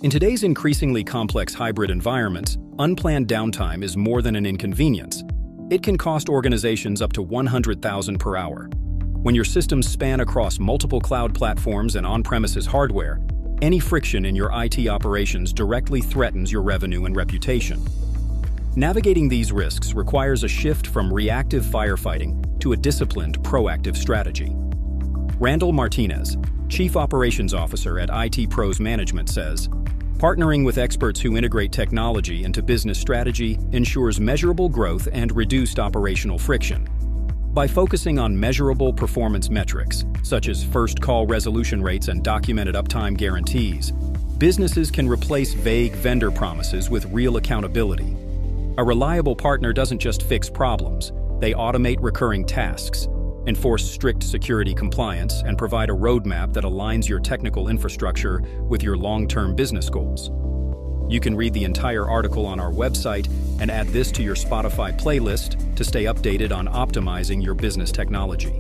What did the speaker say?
In today's increasingly complex hybrid environments, unplanned downtime is more than an inconvenience. It can cost organizations up to $100,000 per hour. When your systems span across multiple cloud platforms and on-premises hardware, any friction in your IT operations directly threatens your revenue and reputation. Navigating these risks requires a shift from reactive firefighting to a disciplined, proactive strategy. Randall Martinez, Chief Operations Officer at IT Pros Management, says, "Partnering with experts who integrate technology into business strategy ensures measurable growth and reduced operational friction. By focusing on measurable performance metrics, such as first call resolution rates and documented uptime guarantees, businesses can replace vague vendor promises with real accountability. A reliable partner doesn't just fix problems, they automate recurring tasks, enforce strict security compliance, and provide a roadmap that aligns your technical infrastructure with your long-term business goals." You can read the entire article on our website and add this to your Spotify playlist to stay updated on optimizing your business technology.